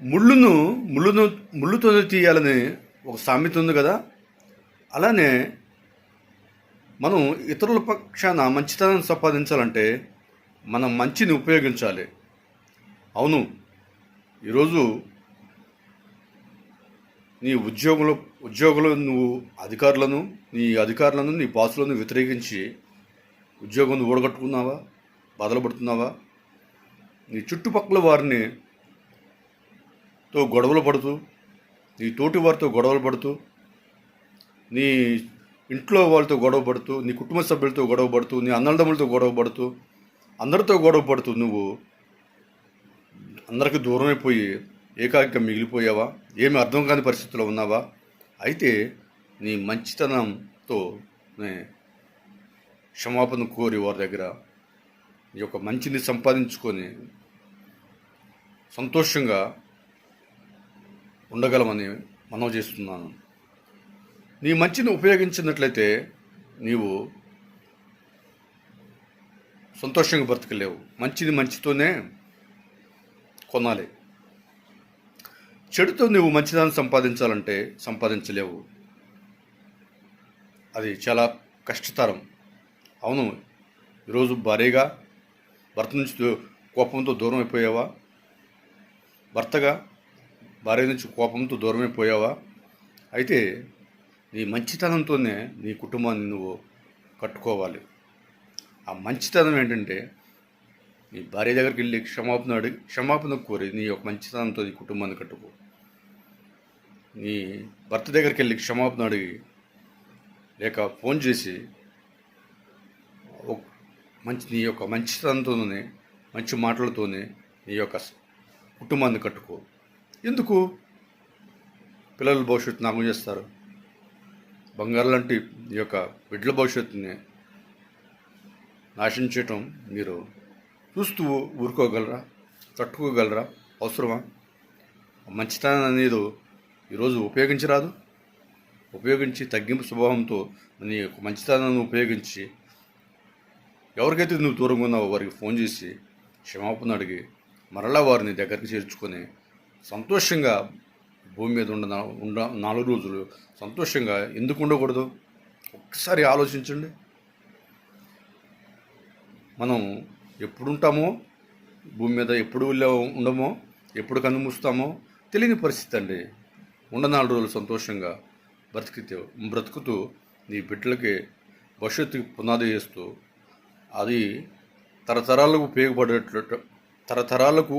ముళ్ళును ముళ్ళును ముళ్ళుతోనే తీయాలని ఒక సామెత ఉంది కదా. అలానే మనం ఇతరుల పక్షాన మంచితనాన్ని సంపాదించాలంటే మనం మంచిని ఉపయోగించాలి. అవును, ఈరోజు నీ ఉద్యోగులు నువ్వు అధికారులను నీ బాసులను వ్యతిరేకించి ఉద్యోగం ఊడగట్టుకున్నావా, బాధలు పడుతున్నావా? నీ చుట్టుపక్కల వారిని గొడవలు పడుతూ, నీ తోటి వారితో గొడవలు పడుతూ, నీ ఇంట్లో వాళ్ళతో గొడవ పడుతూ, నీ కుటుంబ సభ్యులతో గొడవ పడుతూ, నీ అన్నదమ్ములతో గొడవ పడుతూ, అందరితో గొడవ పడుతూ నువ్వు అందరికీ దూరమైపోయి ఏకాకిగా మిగిలిపోయావా? ఏమి అర్థం కాని పరిస్థితిలో ఉన్నావా? అయితే నీ మంచితనంతో క్షమాపణ కోరి వారి దగ్గర నీ యొక్క మంచిని సంపాదించుకొని సంతోషంగా ఉండగలమని మనవి చేస్తున్నాను. నీ మంచిని ఉపయోగించినట్లయితే నీవు సంతోషంగా బ్రతకలేవు. మంచిని మంచితోనే కొనాలి. చెడుతో నువ్వు మంచిదాన్ని సంపాదించాలంటే సంపాదించలేవు. అది చాలా కష్టతరం. అవును, ఈరోజు భార్యగా భర్త నుంచి కోపంతో దూరం అయిపోయావా? భర్తగా భార్య నుంచి కోపంతో దూరమైపోయావా? అయితే నీ మంచితనంతోనే నీ కుటుంబాన్ని నువ్వు కట్టుకోవాలి. ఆ మంచితనం ఏంటంటే నీ భార్య దగ్గరికి వెళ్ళి క్షమాపణ కోరి నీ యొక్క మంచితనంతో నీ కుటుంబాన్ని కట్టుకో. నీ భర్త దగ్గరికి వెళ్ళి క్షమాపణ అడిగి లేక ఫోన్ చేసి నీ యొక్క మంచితనంతోనే, మంచి మాటలతోనే నీ యొక్క కుటుంబాన్ని కట్టుకో. ఎందుకు పిల్లల భవిష్యత్తు నాగం చేస్తారు? బంగారు లాంటి ఈ యొక్క బిడ్డల భవిష్యత్తుని నాశనం చేయటం మీరు చూస్తూ ఊరుకోగలరా? తట్టుకోగలరా? అవసరమా? మంచితనం అనేది ఈరోజు ఉపయోగించరాదు. ఉపయోగించి తగ్గింపు స్వభావంతో నీ యొక్క మంచితనాన్ని ఉపయోగించి ఎవరికైతే నువ్వు దూరంగా ఉన్నావో వారికి ఫోన్ చేసి క్షమాపణ అడిగి మరలా వారిని దగ్గరికి చేర్చుకొని సంతోషంగా భూమి మీద 4 రోజులు సంతోషంగా ఎందుకు ఉండకూడదు? ఒక్కసారి ఆలోచించండి. మనం ఎప్పుడు ఉంటామో భూమి మీద, ఎప్పుడు ఉండమో, ఎప్పుడు కన్నుమూస్తామో తెలియని పరిస్థితి అండి. 4 రోజులు సంతోషంగా బ్రతుకుతూ నీ బిడ్డలకి భవిష్యత్తుకి పునాది చేస్తూ అది తరతరాలకు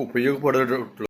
ఉపయోగపడేటట్లు